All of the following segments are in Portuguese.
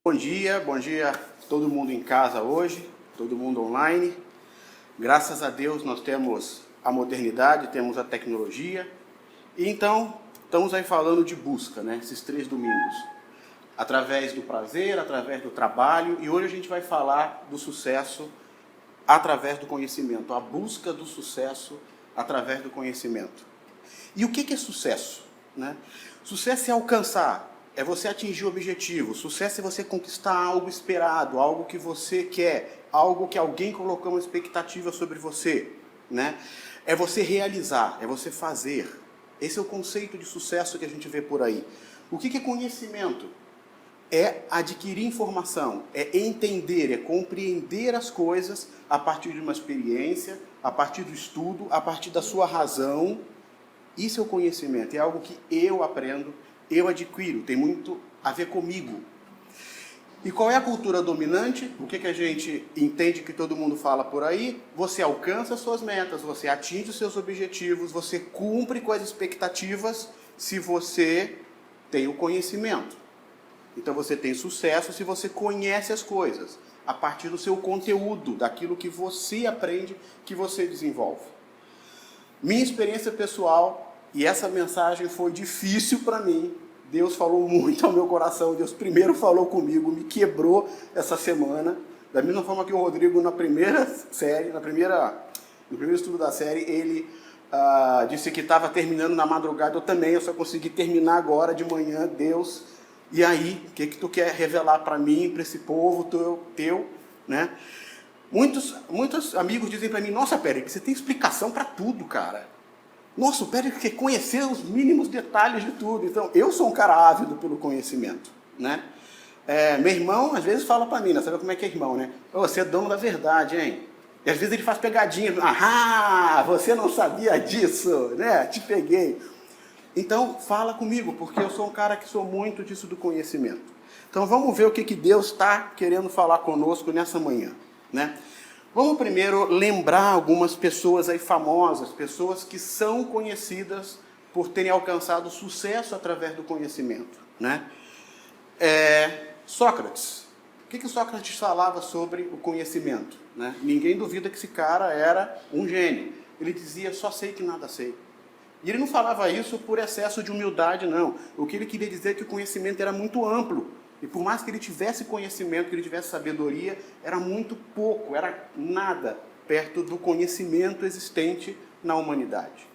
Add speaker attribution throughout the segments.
Speaker 1: Bom dia todo mundo em casa hoje, todo mundo online. Graças a Deus nós temos a modernidade, temos a tecnologia. E então, estamos aí falando de busca, né? Esses 3 domingos. Através do prazer, através do trabalho. E hoje a gente vai falar do sucesso através do conhecimento. A busca do sucesso através do conhecimento. E o que é sucesso? Né? Sucesso é alcançar. É você atingir o objetivo. Sucesso é você conquistar algo esperado, algo que você quer, algo que alguém colocou uma expectativa sobre você, né? É você realizar, é você fazer. Esse é o conceito de sucesso que a gente vê por aí. O que é conhecimento? É adquirir informação, é entender, é compreender as coisas a partir de uma experiência, a partir do estudo, a partir da sua razão. Isso é o conhecimento, é algo que eu aprendo, eu adquiro, tem muito a ver comigo. E qual é a cultura dominante? O que a gente entende que todo mundo fala por aí? Você alcança suas metas, você atinge os seus objetivos, você cumpre com as expectativas se você tem o conhecimento. Então você tem sucesso se você conhece as coisas, a partir do seu conteúdo, daquilo que você aprende, que você desenvolve. Minha experiência pessoal, e essa mensagem foi difícil para mim. Deus falou muito ao meu coração. Deus primeiro falou comigo, me quebrou essa semana. Da mesma forma que o Rodrigo, na primeira série, no primeiro estudo da série, ele disse que estava terminando na madrugada. Eu também, eu só consegui terminar agora de manhã. Deus, e aí, o que tu quer revelar para mim, para esse povo teu, né? Muitos amigos dizem para mim: nossa, Pérez, você tem explicação para tudo, cara. Nossa, o Pérez quer conhecer os mínimos detalhes de tudo. Então, eu sou um cara ávido pelo conhecimento, né? Meu irmão, às vezes, fala para mim, né? Sabe como é que é irmão, né? Você é dono da verdade, hein? E às vezes ele faz pegadinha. Ah, você não sabia disso, né? Te peguei. Então, fala comigo, porque eu sou um cara que sou muito disso do conhecimento. Então, vamos ver o que Deus está querendo falar conosco nessa manhã, né? Vamos primeiro lembrar algumas pessoas aí famosas, pessoas que são conhecidas por terem alcançado sucesso através do conhecimento, né? Sócrates. O que Sócrates falava sobre o conhecimento, né? Ninguém duvida que esse cara era um gênio. Ele dizia: só sei que nada sei. E ele não falava isso por excesso de humildade, não. O que ele queria dizer é que o conhecimento era muito amplo. E por mais que ele tivesse conhecimento, que ele tivesse sabedoria, era muito pouco, era nada perto do conhecimento existente na humanidade.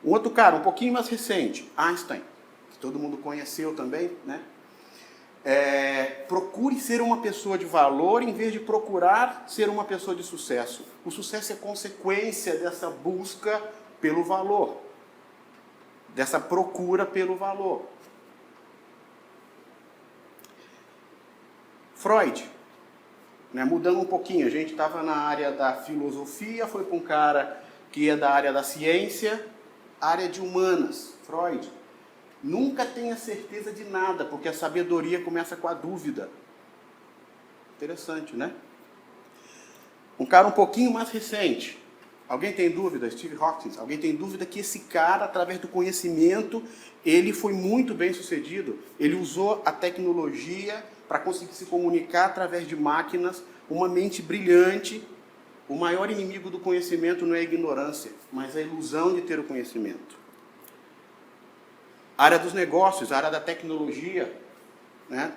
Speaker 1: Um outro cara, um pouquinho mais recente, Einstein, que todo mundo conheceu também, né? Procure ser uma pessoa de valor em vez de procurar ser uma pessoa de sucesso. O sucesso é consequência dessa busca pelo valor, dessa procura pelo valor. Freud, né, mudando um pouquinho, a gente estava na área da filosofia, foi para um cara que é da área da ciência, área de humanas. Freud, nunca tenha certeza de nada, porque a sabedoria começa com a dúvida. Interessante, né? Um cara um pouquinho mais recente, alguém tem dúvida? Steve Hawking, alguém tem dúvida que esse cara, através do conhecimento, ele foi muito bem sucedido? Ele usou a tecnologia para conseguir se comunicar através de máquinas, uma mente brilhante. O maior inimigo do conhecimento não é a ignorância, mas a ilusão de ter o conhecimento. A área dos negócios, a área da tecnologia, né?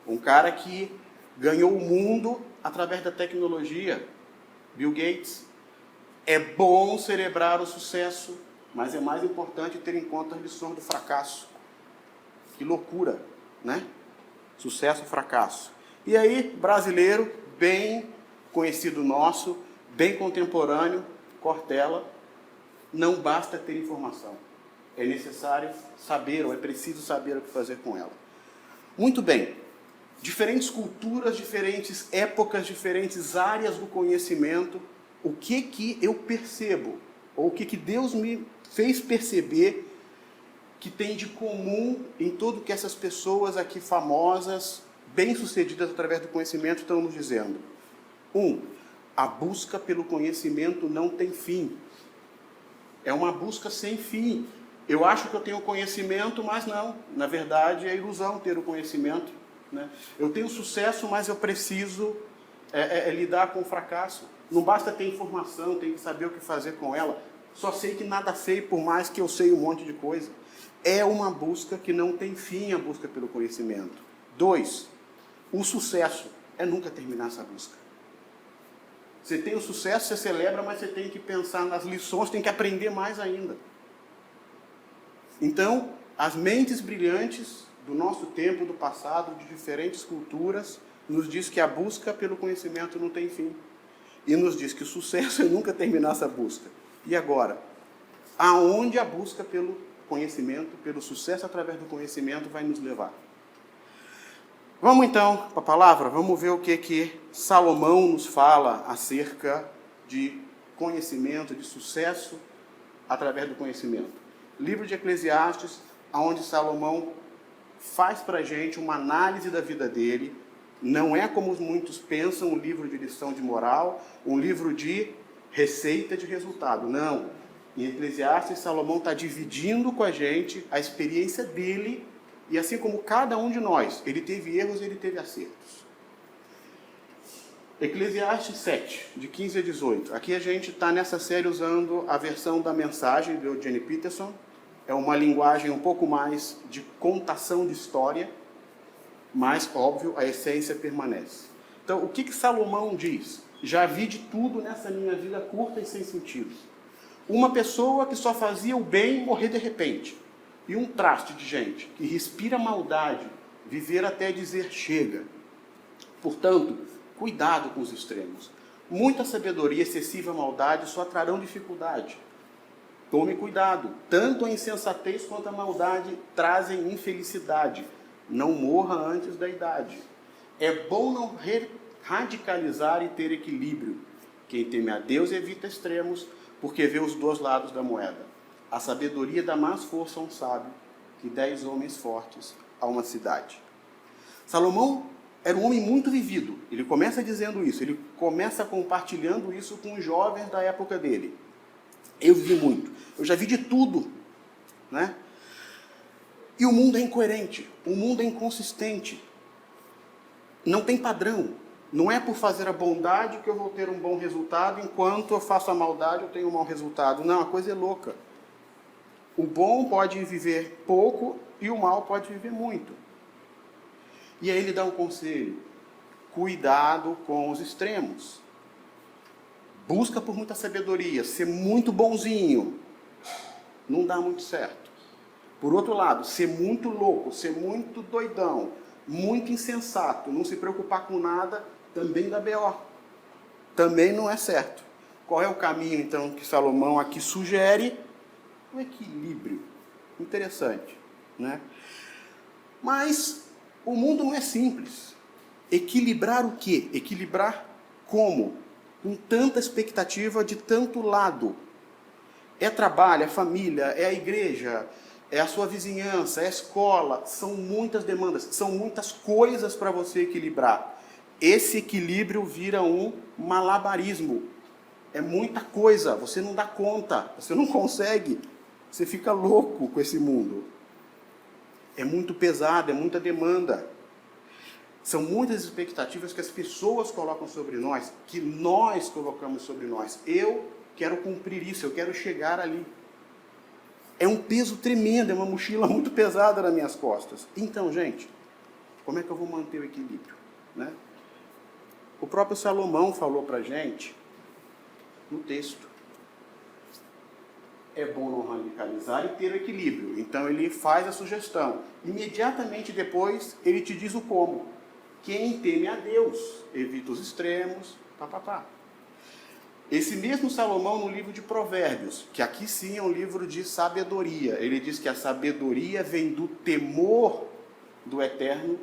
Speaker 1: Um cara que ganhou o mundo através da tecnologia, Bill Gates. É bom celebrar o sucesso, mas é mais importante ter em conta as lições do fracasso. Que loucura, né? Sucesso e fracasso. E aí, brasileiro, bem conhecido nosso, bem contemporâneo, Cortella, não basta ter informação. É necessário saber, ou é preciso saber o que fazer com ela. Muito bem. Diferentes culturas, diferentes épocas, diferentes áreas do conhecimento. O que eu percebo, ou o que Deus me fez perceber que tem de comum em tudo que essas pessoas aqui famosas, bem-sucedidas através do conhecimento, estão nos dizendo. 1. A busca pelo conhecimento não tem fim. É uma busca sem fim. Eu acho que eu tenho conhecimento, mas não. Na verdade, é ilusão ter o conhecimento. né? Eu tenho sucesso, mas eu preciso lidar com o fracasso. Não basta ter informação, tem que saber o que fazer com ela. Só sei que nada sei, por mais que eu sei um monte de coisa. É uma busca que não tem fim, a busca pelo conhecimento. 2, o sucesso é nunca terminar essa busca. Você tem o sucesso, você celebra, mas você tem que pensar nas lições, tem que aprender mais ainda. Então, as mentes brilhantes do nosso tempo, do passado, de diferentes culturas, nos diz que a busca pelo conhecimento não tem fim. E nos diz que o sucesso é nunca terminar essa busca. E agora? Aonde a busca pelo conhecimento, pelo sucesso através do conhecimento vai nos levar? Vamos então para a palavra, vamos ver o que Salomão nos fala acerca de conhecimento, de sucesso através do conhecimento. Livro de Eclesiastes, onde Salomão faz para a gente uma análise da vida dele. Não é como muitos pensam, um livro de lição de moral, um livro de receita de resultado. Não. Em Eclesiastes, Salomão está dividindo com a gente a experiência dele, e assim como cada um de nós, ele teve erros e ele teve acertos. Eclesiastes 7, de 15 a 18. Aqui a gente está nessa série usando a versão da Mensagem do Eugene Peterson. É uma linguagem um pouco mais de contação de história, mas, óbvio, a essência permanece. Então, o que Salomão diz? Já vi de tudo nessa minha vida curta e sem sentido. Uma pessoa que só fazia o bem morrer de repente. E um traste de gente que respira maldade, viver até dizer chega. Portanto, cuidado com os extremos. Muita sabedoria, excessiva maldade só trarão dificuldade. Tome cuidado. Tanto a insensatez quanto a maldade trazem infelicidade. Não morra antes da idade. É bom não radicalizar e ter equilíbrio. Quem teme a Deus evita extremos, porque vê os dois lados da moeda. A sabedoria dá mais força a um sábio que 10 homens fortes a uma cidade. Salomão era um homem muito vivido. Ele começa dizendo isso, ele começa compartilhando isso com os jovens da época dele. Eu vivi muito, eu já vi de tudo, né? E o mundo é incoerente, o mundo é inconsistente. Não tem padrão. Não é por fazer a bondade que eu vou ter um bom resultado, enquanto eu faço a maldade eu tenho um mau resultado. Não, a coisa é louca. O bom pode viver pouco e o mal pode viver muito. E aí ele dá um conselho. Cuidado com os extremos. Busca por muita sabedoria, ser muito bonzinho. Não dá muito certo. Por outro lado, ser muito louco, ser muito doidão, muito insensato, não se preocupar com nada, também dá B.O. Também não é certo. Qual é o caminho, então, que Salomão aqui sugere? O equilíbrio. Interessante, né? Mas o mundo não é simples. Equilibrar o quê? Equilibrar como? Com tanta expectativa de tanto lado. É trabalho, é família, é a igreja, é a sua vizinhança, é a escola. São muitas demandas, são muitas coisas para você equilibrar. Esse equilíbrio vira um malabarismo. É muita coisa, você não dá conta, você não consegue. Você fica louco com esse mundo. É muito pesado, é muita demanda. São muitas expectativas que as pessoas colocam sobre nós, que nós colocamos sobre nós. Eu quero cumprir isso, eu quero chegar ali. É um peso tremendo, é uma mochila muito pesada nas minhas costas. Então, gente, como é que eu vou manter o equilíbrio, né? O próprio Salomão falou para a gente, no texto, é bom não radicalizar e ter o equilíbrio. Então ele faz a sugestão. Imediatamente depois, ele te diz o como. Quem teme a Deus, evita os extremos, Esse mesmo Salomão, no livro de Provérbios, que aqui sim é um livro de sabedoria, ele diz que a sabedoria vem do temor do Eterno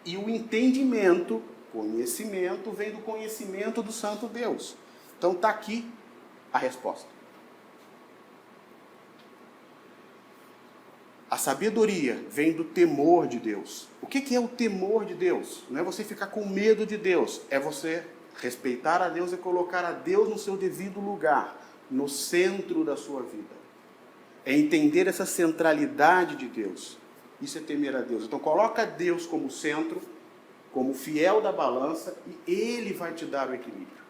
Speaker 1: e o entendimento, conhecimento, vem do conhecimento do Santo Deus. Então está aqui a resposta. A sabedoria vem do temor de Deus. O que é o temor de Deus? Não é você ficar com medo de Deus, é você respeitar a Deus e colocar a Deus no seu devido lugar, no centro da sua vida. É entender essa centralidade de Deus. Isso é temer a Deus. Então coloca Deus como centro, como fiel da balança, e Ele vai te dar o equilíbrio.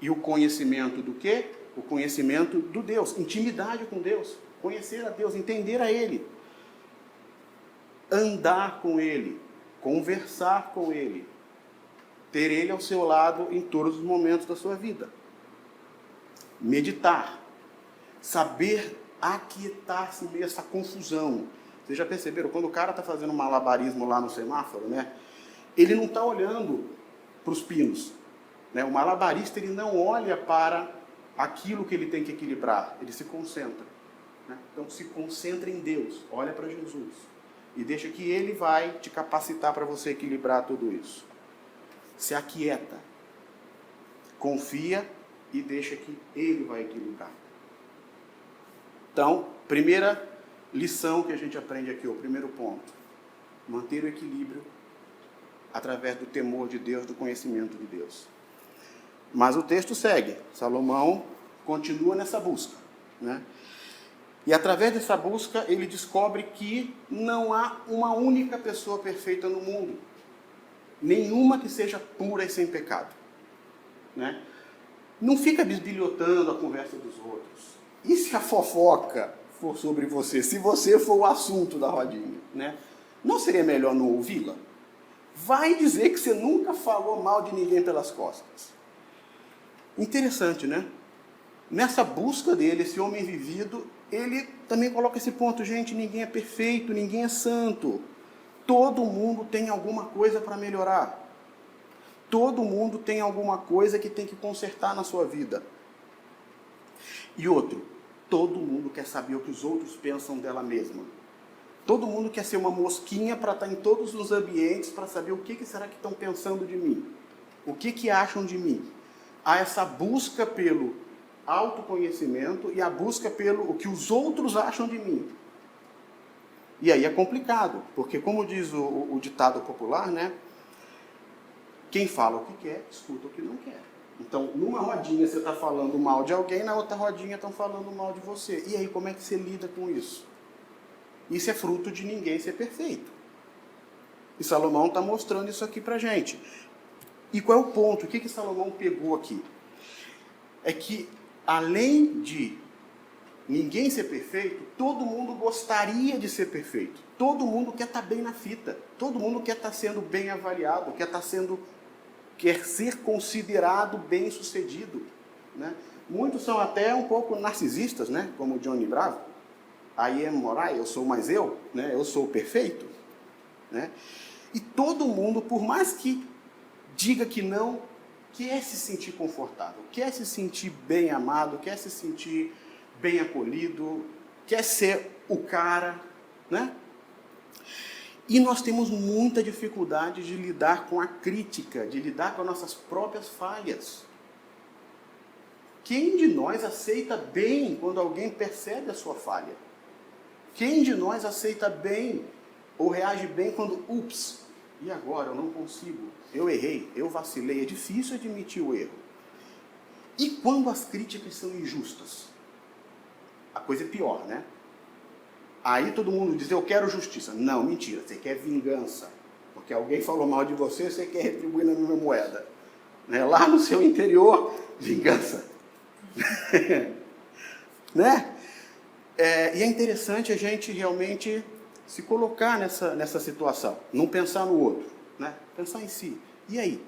Speaker 1: E o conhecimento do quê? O conhecimento do Deus, intimidade com Deus, conhecer a Deus, entender a Ele, andar com Ele, conversar com Ele, ter Ele ao seu lado em todos os momentos da sua vida. Meditar, saber aquietar-se meio essa confusão. Vocês já perceberam? Quando o cara está fazendo um malabarismo lá no semáforo, né? Ele não está olhando para os pinos. Né? O malabarista, ele não olha para aquilo que ele tem que equilibrar. Ele se concentra. Né? Então, se concentra em Deus. Olha para Jesus. E deixa que Ele vai te capacitar para você equilibrar tudo isso. Se aquieta. Confia e deixa que Ele vai equilibrar. Então, primeira lição que a gente aprende aqui, o primeiro ponto. Manter o equilíbrio através do temor de Deus, do conhecimento de Deus. Mas o texto segue. Salomão continua nessa busca. Né? E através dessa busca, ele descobre que não há uma única pessoa perfeita no mundo. Nenhuma que seja pura e sem pecado. Né? Não fica bisbilhotando a conversa dos outros. E se a fofoca for sobre você? Se você for o assunto da rodinha, né? Não seria melhor não ouvi-la? Vai dizer que você nunca falou mal de ninguém pelas costas. Interessante, né? Nessa busca dele, esse homem vivido, ele também coloca esse ponto, gente, ninguém é perfeito, ninguém é santo. Todo mundo tem alguma coisa para melhorar. Todo mundo tem alguma coisa que tem que consertar na sua vida. E outro, todo mundo quer saber o que os outros pensam dela mesma. Todo mundo quer ser uma mosquinha para estar em todos os ambientes, para saber o que será que estão pensando de mim. O que acham de mim. Há essa busca pelo autoconhecimento e a busca pelo o que os outros acham de mim. E aí é complicado, porque como diz o ditado popular, né? Quem fala o que quer, escuta o que não quer. Então, numa rodinha você está falando mal de alguém, na outra rodinha estão falando mal de você. E aí, como é que você lida com isso? Isso é fruto de ninguém ser perfeito. E Salomão está mostrando isso aqui para a gente. E qual é o ponto? O que Salomão pegou aqui? É que, além de ninguém ser perfeito, todo mundo gostaria de ser perfeito. Todo mundo quer estar bem na fita. Todo mundo quer estar sendo bem avaliado, quer ser considerado bem-sucedido. Né? Muitos são até um pouco narcisistas, né? Como o Johnny Bravo. I am Morai, eu sou mais eu, né? Eu sou perfeito. Né? E todo mundo, por mais que diga que não, quer se sentir confortável, quer se sentir bem amado, quer se sentir bem acolhido, quer ser o cara, né? E nós temos muita dificuldade de lidar com a crítica, de lidar com as nossas próprias falhas. Quem de nós aceita bem quando alguém percebe a sua falha? Quem de nós aceita bem ou reage bem quando, ups, e agora eu não consigo, eu errei, eu vacilei, é difícil admitir o erro. E quando as críticas são injustas? A coisa é pior, né? Aí todo mundo diz, eu quero justiça. Não, mentira, você quer vingança. Porque alguém falou mal de você, você quer retribuir na mesma moeda. Né? Lá no seu interior, vingança. Né? E é interessante a gente realmente se colocar nessa situação. Não pensar no outro. Né? Pensar em si. E aí?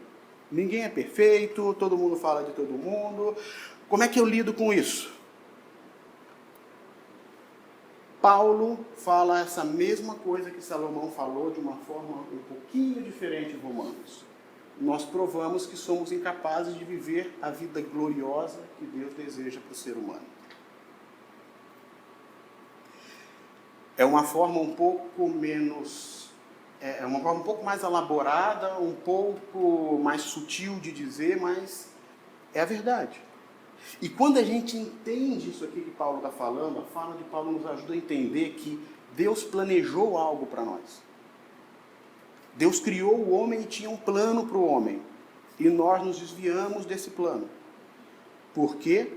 Speaker 1: Ninguém é perfeito, todo mundo fala de todo mundo. Como é que eu lido com isso? Paulo fala essa mesma coisa que Salomão falou de uma forma um pouquinho diferente em Romanos. Nós provamos que somos incapazes de viver a vida gloriosa que Deus deseja para o ser humano. É uma forma um pouco menos... É uma forma um pouco mais elaborada, um pouco mais sutil de dizer, mas é a verdade. E quando a gente entende isso aqui que Paulo está falando, a fala de Paulo nos ajuda a entender que Deus planejou algo para nós. Deus criou o homem e tinha um plano para o homem. E nós nos desviamos desse plano. Por quê?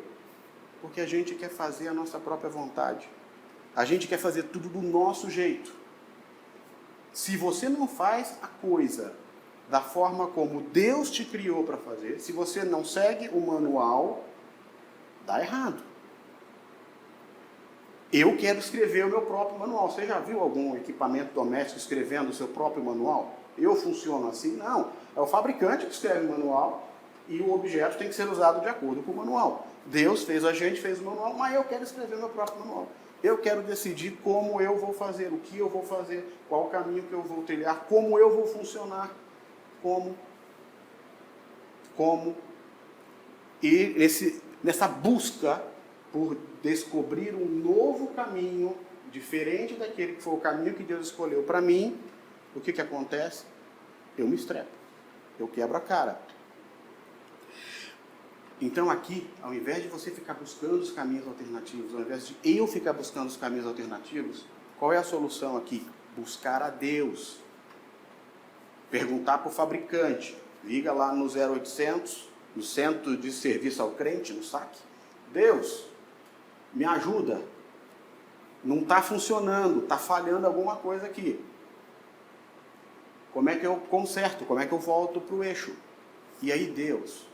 Speaker 1: Porque a gente quer fazer a nossa própria vontade. A gente quer fazer tudo do nosso jeito. Se você não faz a coisa da forma como Deus te criou para fazer, se você não segue o manual, dá errado. Eu quero escrever o meu próprio manual. Você já viu algum equipamento doméstico escrevendo o seu próprio manual? Eu funciono assim? Não. É o fabricante que escreve o manual e o objeto tem que ser usado de acordo com o manual. Deus fez a gente, fez o manual, mas eu quero escrever o meu próprio manual. Eu quero decidir como eu vou fazer, o que eu vou fazer, qual o caminho que eu vou trilhar, como eu vou funcionar, como. E nessa busca por descobrir um novo caminho, diferente daquele que foi o caminho que Deus escolheu para mim, o que acontece? Eu me estrepo, eu quebro a cara. Então aqui, ao invés de você ficar buscando os caminhos alternativos, ao invés de eu ficar buscando os caminhos alternativos, qual é a solução aqui? Buscar a Deus. Perguntar para o fabricante. Liga lá no 0800, no Centro de Serviço ao Crente, no SAC. Deus, me ajuda. Não está funcionando, está falhando alguma coisa aqui. Como é que eu conserto? Como é que eu volto para o eixo? E aí Deus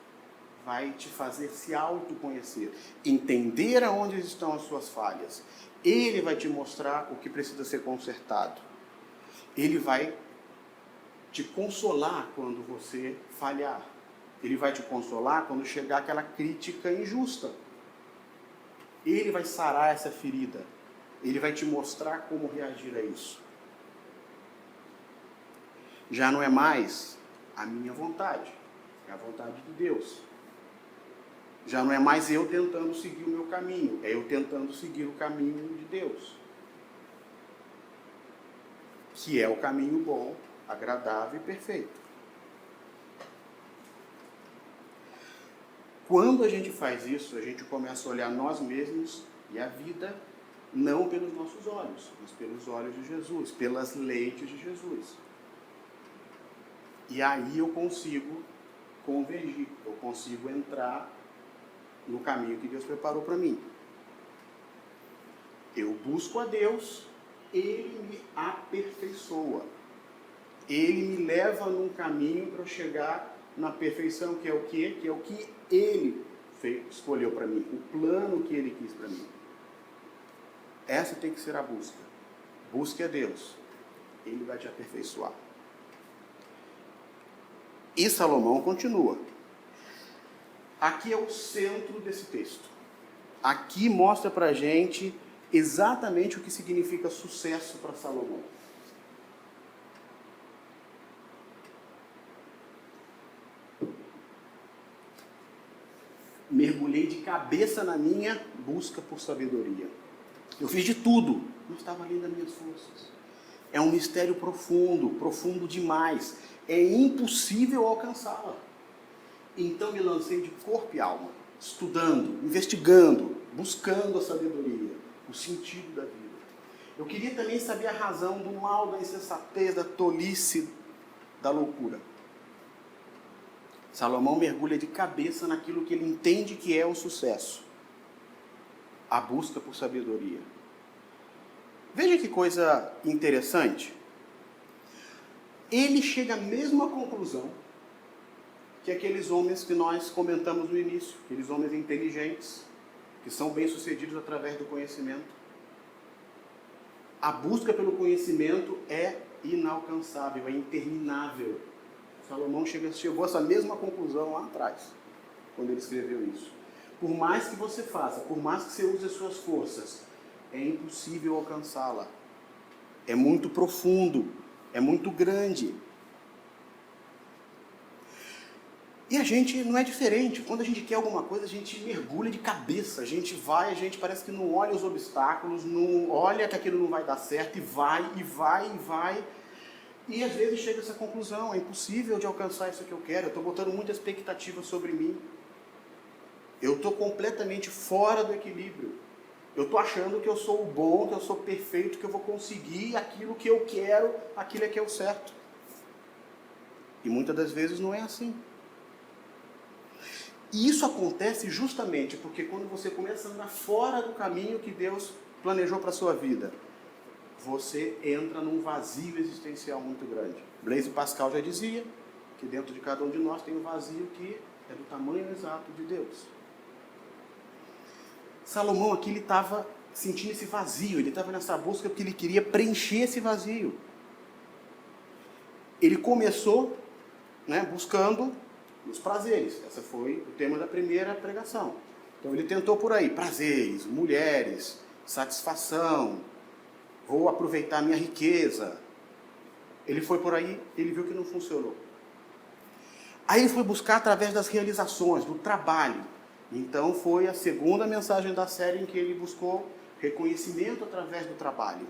Speaker 1: vai te fazer se autoconhecer, entender aonde estão as suas falhas. Ele vai te mostrar o que precisa ser consertado. Ele vai te consolar quando você falhar. Ele vai te consolar quando chegar aquela crítica injusta. Ele vai sarar essa ferida. Ele vai te mostrar como reagir a isso. Já não é mais a minha vontade, é a vontade de Deus. Já não é mais eu tentando seguir o meu caminho, é eu tentando seguir o caminho de Deus. Que é o caminho bom, agradável e perfeito. Quando a gente faz isso, a gente começa a olhar nós mesmos e a vida não pelos nossos olhos, mas pelos olhos de Jesus, pelas lentes de Jesus. E aí eu consigo convergir, eu consigo entrar no caminho que Deus preparou para mim. Eu busco a Deus, Ele me aperfeiçoa. Ele me leva num caminho para eu chegar na perfeição, que é o quê? Que é o que Ele escolheu para mim, o plano que Ele quis para mim. Essa tem que ser a busca. Busque a Deus, Ele vai te aperfeiçoar. E Salomão continua. Aqui é o centro desse texto. Aqui mostra para a gente exatamente o que significa sucesso para Salomão. Mergulhei de cabeça na minha busca por sabedoria. Eu fiz de tudo, não estava além das minhas forças. É um mistério profundo, profundo demais. É impossível alcançá-la. Então me lancei de corpo e alma, estudando, investigando, buscando a sabedoria, o sentido da vida. Eu queria também saber a razão do mal, da insensatez, da tolice, da loucura. Salomão mergulha de cabeça naquilo que ele entende que é o sucesso. A busca por sabedoria. Veja que coisa interessante. Ele chega à mesma conclusão que aqueles homens que nós comentamos no início, aqueles homens inteligentes, que são bem-sucedidos através do conhecimento. A busca pelo conhecimento é inalcançável, é interminável. Salomão chegou a essa mesma conclusão lá atrás, quando ele escreveu isso. Por mais que você faça, por mais que você use as suas forças, é impossível alcançá-la. É muito profundo, é muito grande. E a gente não é diferente. Quando a gente quer alguma coisa, a gente mergulha de cabeça. A gente vai, a gente parece que não olha os obstáculos, não olha que aquilo não vai dar certo, e vai, e vai, e vai. E às vezes chega a essa conclusão, é impossível de alcançar isso que eu quero. Eu estou botando muita expectativa sobre mim. Eu estou completamente fora do equilíbrio. Eu estou achando que eu sou o bom, que eu sou perfeito, que eu vou conseguir aquilo que eu quero, aquilo é que é o certo. E muitas das vezes não é assim. E isso acontece justamente porque quando você começa a andar fora do caminho que Deus planejou para a sua vida, você entra num vazio existencial muito grande. Blaise Pascal já dizia que dentro de cada um de nós tem um vazio que é do tamanho exato de Deus. Salomão aqui, ele estava sentindo esse vazio, ele estava nessa busca porque ele queria preencher esse vazio. Ele começou, buscando os prazeres. Esse foi o tema da primeira pregação. Então ele tentou por aí, prazeres, mulheres, satisfação, vou aproveitar minha riqueza. Ele foi por aí, ele viu que não funcionou. Aí ele foi buscar através das realizações, do trabalho. Então foi a segunda mensagem da série em que ele buscou reconhecimento através do trabalho.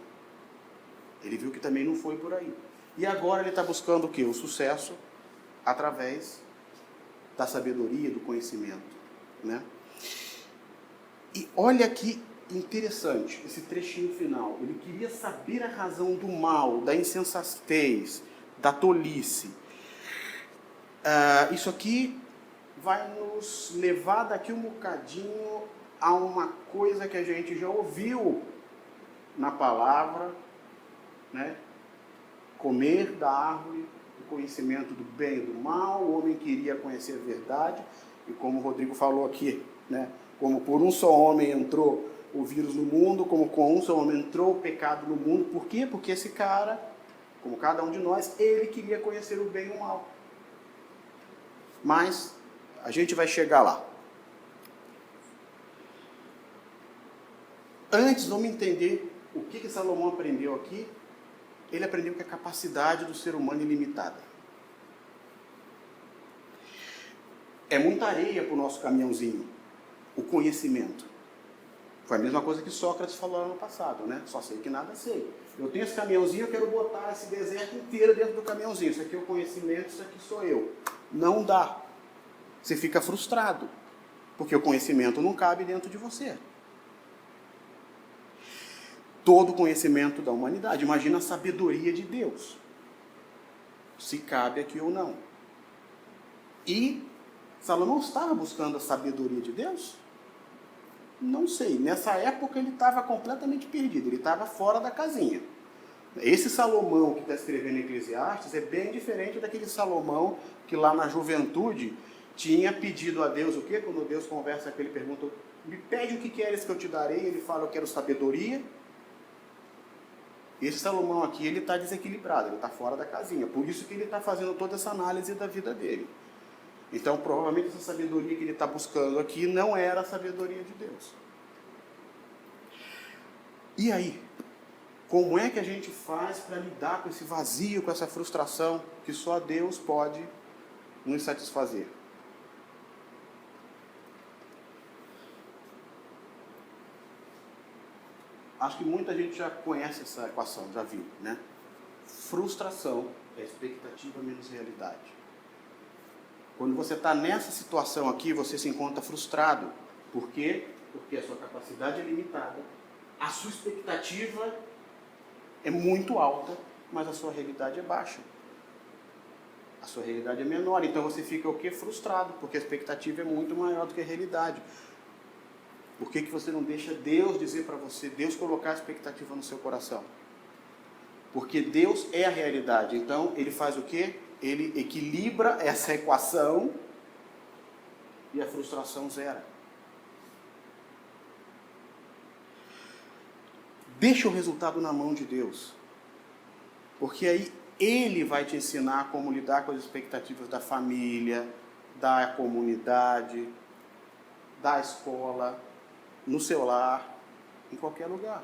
Speaker 1: Ele viu que também não foi por aí. E agora ele está buscando o quê? O sucesso através da sabedoria, do conhecimento. E olha que interessante esse trechinho final. Ele queria saber a razão do mal, da insensatez, da tolice. Isso aqui vai nos levar daqui um bocadinho a uma coisa que a gente já ouviu na palavra, comer da árvore do conhecimento do bem e do mal. O homem queria conhecer a verdade, e como o Rodrigo falou aqui, como por um só homem entrou o vírus no mundo, como com um só homem entrou o pecado no mundo. Por quê? Porque esse cara, como cada um de nós, ele queria conhecer o bem e o mal. Mas a gente vai chegar lá. Antes, vamos entender o que Salomão aprendeu aqui. Ele aprendeu que a capacidade do ser humano é ilimitada. É muita areia para o nosso caminhãozinho, o conhecimento. Foi a mesma coisa que Sócrates falou ano passado, Só sei que nada sei. Eu tenho esse caminhãozinho, eu quero botar esse deserto inteiro dentro do caminhãozinho. Isso aqui é o conhecimento, isso aqui sou eu. Não dá. Você fica frustrado, porque o conhecimento não cabe dentro de você. Todo o conhecimento da humanidade. Imagina a sabedoria de Deus. Se cabe aqui ou não. E Salomão estava buscando a sabedoria de Deus? Não sei. Nessa época ele estava completamente perdido. Ele estava fora da casinha. Esse Salomão que está escrevendo Eclesiastes é bem diferente daquele Salomão que lá na juventude tinha pedido a Deus o quê? Quando Deus conversa com ele, pergunta, me pede o que queres que eu te darei? Ele fala, eu quero sabedoria. Esse Salomão aqui, ele está desequilibrado, ele está fora da casinha. Por isso que ele está fazendo toda essa análise da vida dele. Então, provavelmente, essa sabedoria que ele está buscando aqui não era a sabedoria de Deus. E aí? Como é que a gente faz para lidar com esse vazio, com essa frustração que só Deus pode nos satisfazer? Acho que muita gente já conhece essa equação, já viu, Frustração é expectativa menos realidade. Quando você está nessa situação aqui, você se encontra frustrado. Por quê? Porque a sua capacidade é limitada. A sua expectativa é muito alta, mas a sua realidade é baixa. A sua realidade é menor. Então você fica o quê? Frustrado, porque a expectativa é muito maior do que a realidade. Por que você não deixa Deus dizer para você, Deus colocar a expectativa no seu coração? Porque Deus é a realidade. Então, Ele faz o quê? Ele equilibra essa equação e a frustração zera. Deixa o resultado na mão de Deus. Porque aí Ele vai te ensinar como lidar com as expectativas da família, da comunidade, da escola, no seu lar, em qualquer lugar,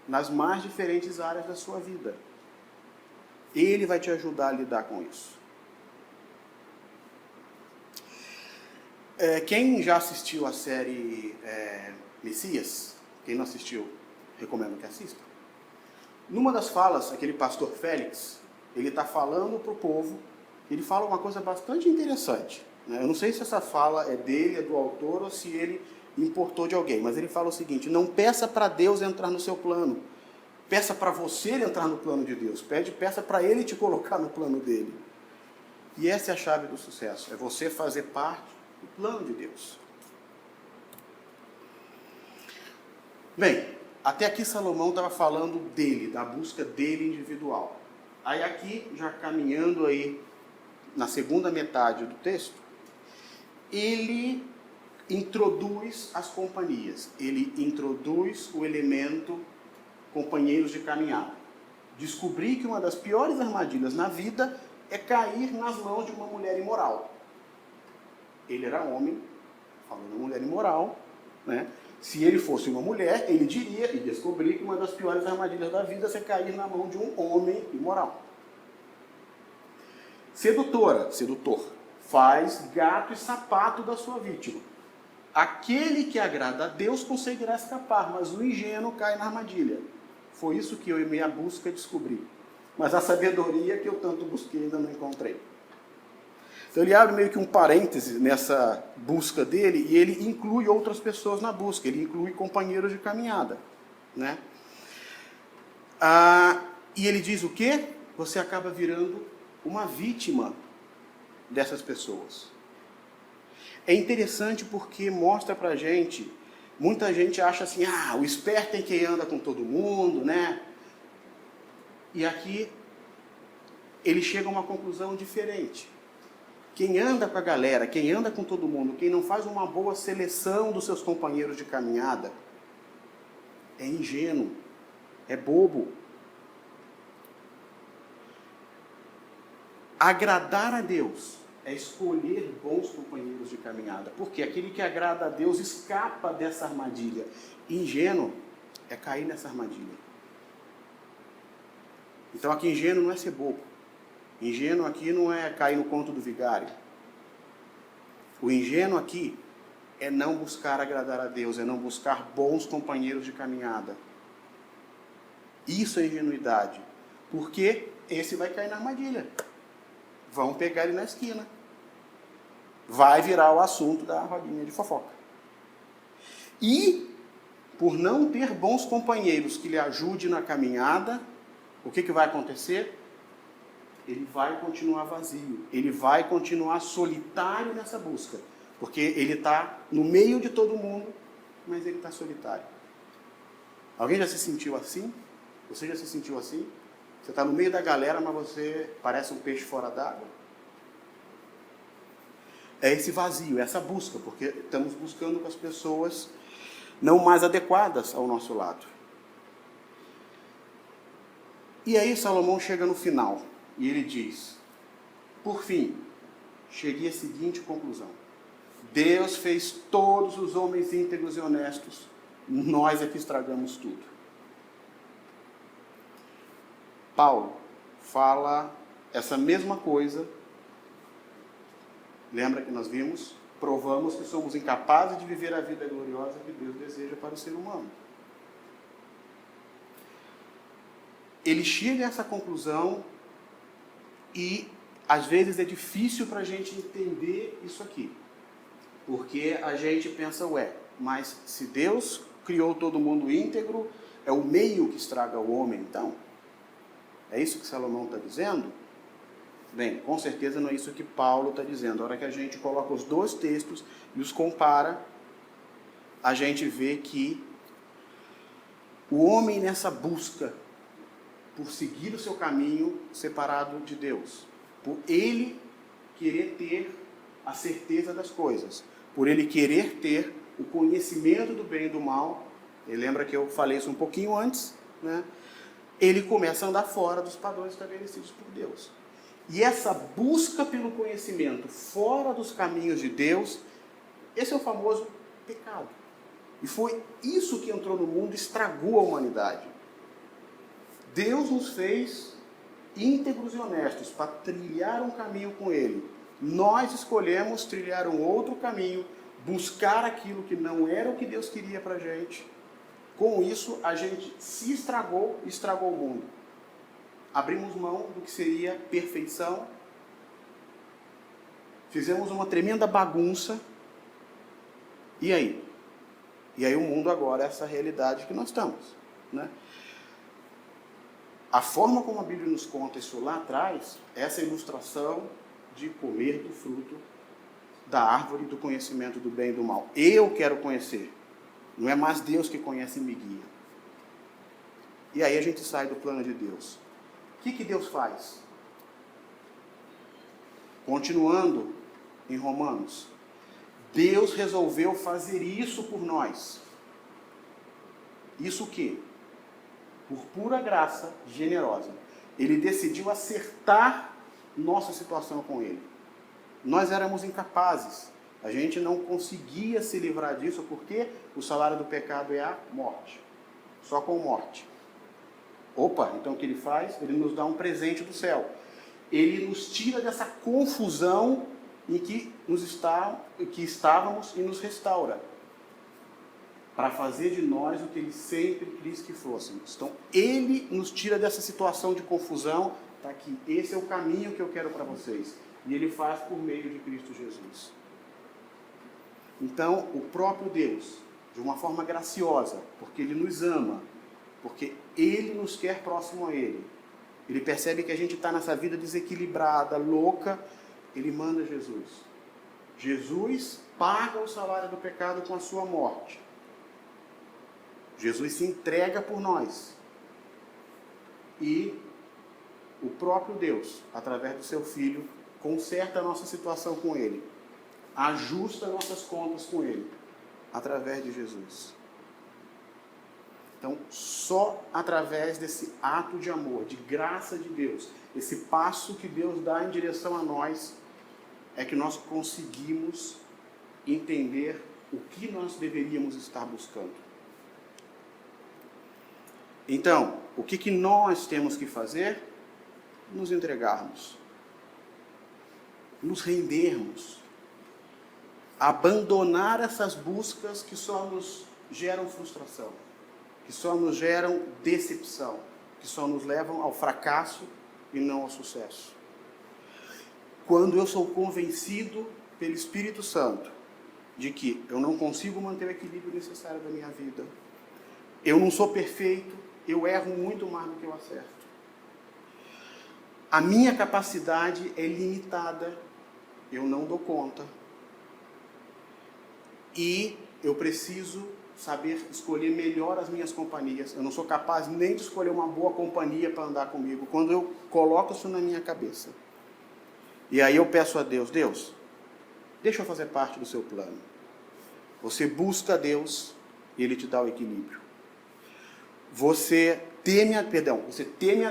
Speaker 1: nas mais diferentes áreas da sua vida. Ele vai te ajudar a lidar com isso. Quem já assistiu a série Messias, quem não assistiu, recomendo que assista. Numa das falas, aquele pastor Félix, ele está falando para o povo, ele fala uma coisa bastante interessante. Eu não sei se essa fala é dele, é do autor, ou se ele importou de alguém, mas ele fala o seguinte: não peça para Deus entrar no seu plano, peça para você entrar no plano de Deus, peça para Ele te colocar no plano dele. E essa é a chave do sucesso, é você fazer parte do plano de Deus. Bem, Até aqui Salomão estava falando dele, da busca dele individual. Aí aqui, já caminhando aí na segunda metade do texto, ele introduz as companhias, ele introduz o elemento companheiros de caminhada. Descobri que uma das piores armadilhas na vida é cair nas mãos de uma mulher imoral. Ele era homem, falando mulher imoral, né? Se ele fosse uma mulher, ele diria e descobri que uma das piores armadilhas da vida é cair na mão de um homem imoral. Sedutora, sedutor, faz gato e sapato da sua vítima. Aquele que agrada a Deus conseguirá escapar, mas o ingênuo cai na armadilha. Foi isso que eu em minha busca descobri. Mas a sabedoria que eu tanto busquei ainda não encontrei. Então ele abre meio que um parêntese nessa busca dele e ele inclui outras pessoas na busca, ele inclui companheiros de caminhada, né? E ele diz o quê? Você acaba virando uma vítima dessas pessoas. É interessante porque mostra pra gente, muita gente acha assim, o esperto é quem anda com todo mundo, né? E aqui ele chega a uma conclusão diferente. Quem anda com a galera, quem anda com todo mundo, quem não faz uma boa seleção dos seus companheiros de caminhada, é ingênuo, é bobo. Agradar a Deus é escolher bons companheiros de caminhada, porque aquele que agrada a Deus escapa dessa armadilha. Ingênuo é cair nessa armadilha. Então aqui ingênuo não é ser bobo. Ingênuo aqui não é cair no conto do vigário. O ingênuo aqui é não buscar agradar a Deus, é não buscar bons companheiros de caminhada. Isso é ingenuidade. Porque esse vai cair na armadilha. Vão pegar ele na esquina. Vai virar o assunto da rodinha de fofoca. E, por não ter bons companheiros que lhe ajudem na caminhada, o que vai acontecer? Ele vai continuar vazio, ele vai continuar solitário nessa busca, porque ele está no meio de todo mundo, mas ele está solitário. Alguém já se sentiu assim? Você já se sentiu assim? Você está no meio da galera, mas você parece um peixe fora d'água? É esse vazio, essa busca, porque estamos buscando com as pessoas não mais adequadas ao nosso lado. E aí Salomão chega no final. E ele diz, por fim, cheguei à seguinte conclusão. Deus fez todos os homens íntegros e honestos, nós é que estragamos tudo. Paulo fala essa mesma coisa, lembra que nós vimos? Provamos que somos incapazes de viver a vida gloriosa que Deus deseja para o ser humano. Ele chega a essa conclusão e, às vezes, é difícil para a gente entender isso aqui. Porque a gente pensa, mas se Deus criou todo mundo íntegro, é o meio que estraga o homem, então? É isso que Salomão está dizendo? Bem, com certeza não é isso que Paulo está dizendo. A hora que a gente coloca os dois textos e os compara, a gente vê que o homem nessa busca por seguir o seu caminho separado de Deus, por ele querer ter a certeza das coisas, por ele querer ter o conhecimento do bem e do mal, e lembra que eu falei isso um pouquinho antes, né? Ele começa a andar fora dos padrões estabelecidos por Deus. E essa busca pelo conhecimento fora dos caminhos de Deus, esse é o famoso pecado. E foi isso que entrou no mundo e estragou a humanidade. Deus nos fez íntegros e honestos para trilhar um caminho com Ele. Nós escolhemos trilhar um outro caminho, buscar aquilo que não era o que Deus queria para a gente. Com isso, a gente se estragou e estragou o mundo. Abrimos mão do que seria perfeição. Fizemos uma tremenda bagunça. E aí? E aí o mundo agora é essa realidade que nós estamos, né? A forma como a Bíblia nos conta isso lá atrás, essa ilustração de comer do fruto da árvore do conhecimento do bem e do mal. Eu quero conhecer. Não é mais Deus que conhece e me guia. E aí a gente sai do plano de Deus. O que Deus faz? Continuando em Romanos, Deus resolveu fazer isso por nós. Isso o quê? Por pura graça generosa. Ele decidiu acertar nossa situação com Ele. Nós éramos incapazes. A gente não conseguia se livrar disso porque o salário do pecado é a morte. Só com morte. Opa, então o que Ele faz? Ele nos dá um presente do céu. Ele nos tira dessa confusão em que estávamos e nos restaura. Para fazer de nós o que Ele sempre quis que fôssemos. Então, Ele nos tira dessa situação de confusão. Está aqui, esse é o caminho que eu quero para vocês. E Ele faz por meio de Cristo Jesus. Então, o próprio Deus, de uma forma graciosa, porque Ele nos ama, porque Ele nos quer próximo a Ele, Ele percebe que a gente está nessa vida desequilibrada, louca, Ele manda Jesus. Jesus paga o salário do pecado com a sua morte. Jesus se entrega por nós. E o próprio Deus, através do seu Filho, conserta a nossa situação com Ele. Ajusta nossas contas com Ele, através de Jesus. Então, só através desse ato de amor, de graça de Deus, esse passo que Deus dá em direção a nós, é que nós conseguimos entender o que nós deveríamos estar buscando. Então, o que nós temos que fazer? Nos entregarmos. Nos rendermos. Abandonar essas buscas que só nos geram frustração, que só nos geram decepção, que só nos levam ao fracasso e não ao sucesso. Quando eu sou convencido pelo Espírito Santo de que eu não consigo manter o equilíbrio necessário da minha vida, eu não sou perfeito, eu erro muito mais do que eu acerto. A minha capacidade é limitada, eu não dou conta. E eu preciso saber escolher melhor as minhas companhias. Eu não sou capaz nem de escolher uma boa companhia para andar comigo, quando eu coloco isso na minha cabeça. E aí eu peço a Deus, Deus, deixa eu fazer parte do seu plano. Você busca a Deus e Ele te dá o equilíbrio. Você teme a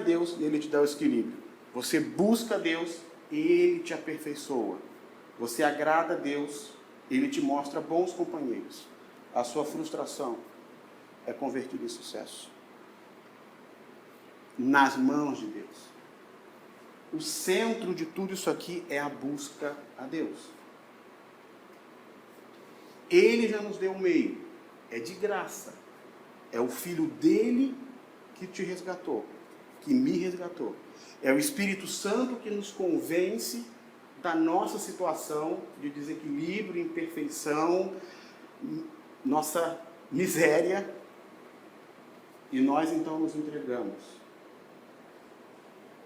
Speaker 1: Deus e Ele te dá o equilíbrio. Você busca a Deus e Ele te aperfeiçoa. Você agrada a Deus, Ele te mostra bons companheiros. A sua frustração é convertida em sucesso. Nas mãos de Deus. O centro de tudo isso aqui é a busca a Deus. Ele já nos deu o meio. É de graça. É o Filho dele que te resgatou, que me resgatou. É o Espírito Santo que nos convence da nossa situação de desequilíbrio, imperfeição, nossa miséria. E nós então nos entregamos.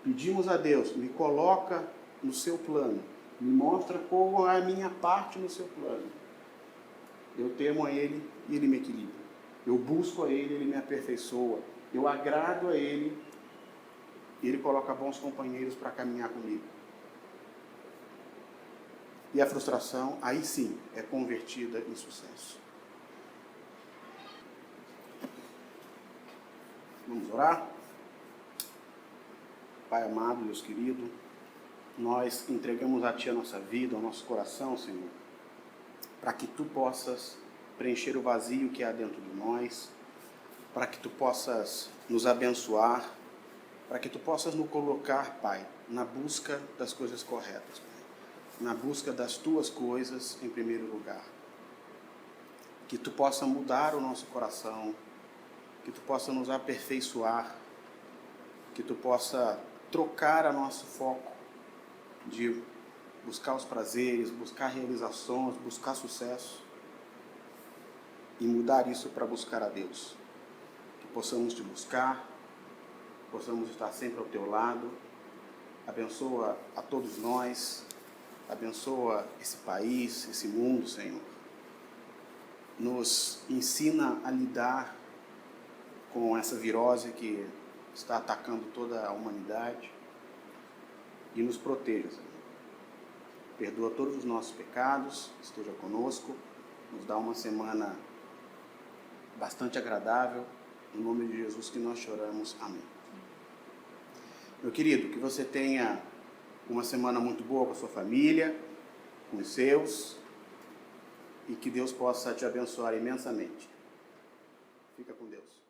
Speaker 1: Pedimos a Deus, me coloca no seu plano, me mostra qual é a minha parte no seu plano. Eu temo a Ele e Ele me equilibra. Eu busco a Ele, Ele me aperfeiçoa. Eu agrado a Ele e Ele coloca bons companheiros para caminhar comigo. E a frustração, aí sim, é convertida em sucesso. Vamos orar? Pai amado, Deus querido, nós entregamos a Ti a nossa vida, o nosso coração, Senhor, para que Tu possas preencher o vazio que há dentro de nós, para que Tu possas nos abençoar, para que Tu possas nos colocar, Pai, na busca das coisas corretas, Pai, na busca das Tuas coisas em primeiro lugar. Que Tu possa mudar o nosso coração, que Tu possa nos aperfeiçoar, que Tu possa trocar o nosso foco de buscar os prazeres, buscar realizações, buscar sucesso e mudar isso para buscar a Deus. Que possamos Te buscar, possamos estar sempre ao Teu lado. Abençoa a todos nós, abençoa esse país, esse mundo, Senhor. Nos ensina a lidar com essa virose que está atacando toda a humanidade. E nos proteja, Senhor. Perdoa todos os nossos pecados, esteja conosco, nos dá uma semana bastante agradável. Em nome de Jesus que nós choramos. Amém. Meu querido, que você tenha uma semana muito boa com a sua família, com os seus, e que Deus possa te abençoar imensamente. Fica com Deus.